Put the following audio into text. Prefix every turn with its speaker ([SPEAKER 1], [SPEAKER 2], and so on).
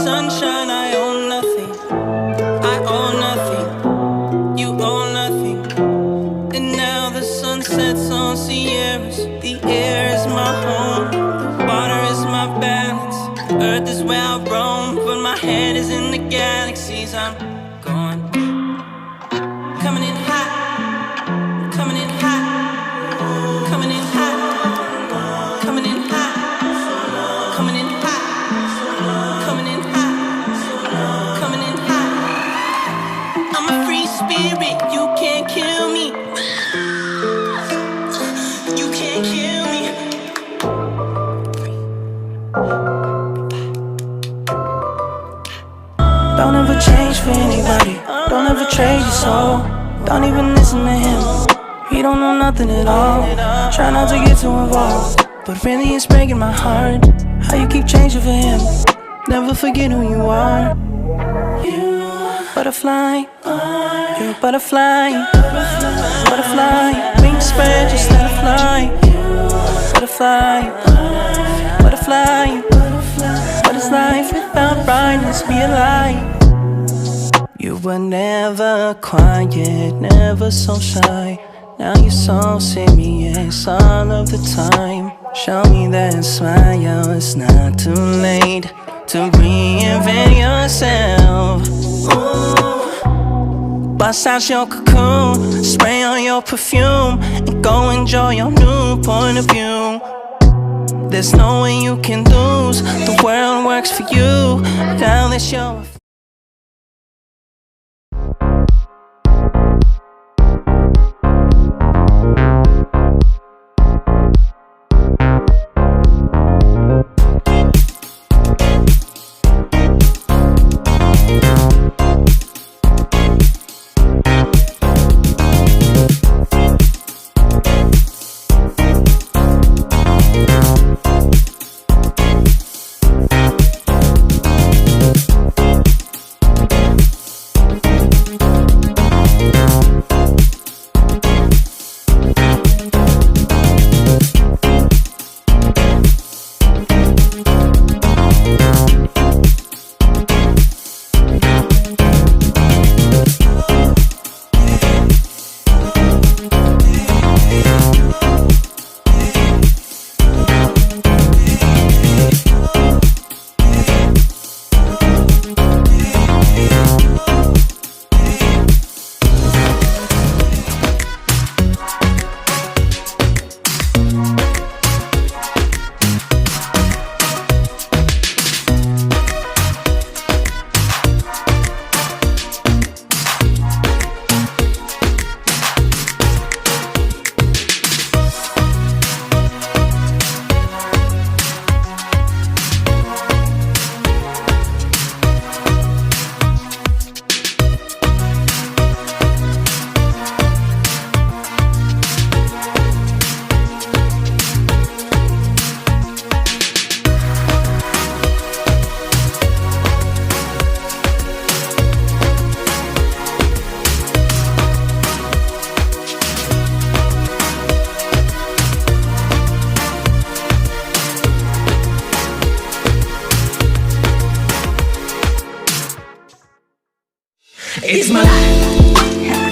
[SPEAKER 1] sunshine, I own nothing. I own nothing. You own nothing. And now the sun sets on Sierras. The air is my home. The water is my balance. Earth is where I roam. But my head is in the galaxies. I'm going. Coming in hot. Coming in hot. Coming in hot. Coming in hot. Coming in hot. Coming in hot. Coming in hot. I'm a free spirit. You can't kill me. You can't kill me. Don't ever change for anybody. Don't ever trade your soul. Don't even listen to him. He don't know nothing at all. Try not to get too involved, but really it's breaking my heart how you keep changing for him. Never forget who you are. You butterfly. You're a butterfly. Butterfly. Wings spread, just let it fly. Butterfly. Butterfly. What is life without brightness? Be a light. You were never quiet, never so shy. Now you're so serious all of the time. Show me that smile, it's not too late to reinvent yourself. Ooh. Bust out your cocoon, spray on your perfume, and go enjoy your new point of view. There's no way you can lose, the world works for you. Now that you're
[SPEAKER 2] It's my life.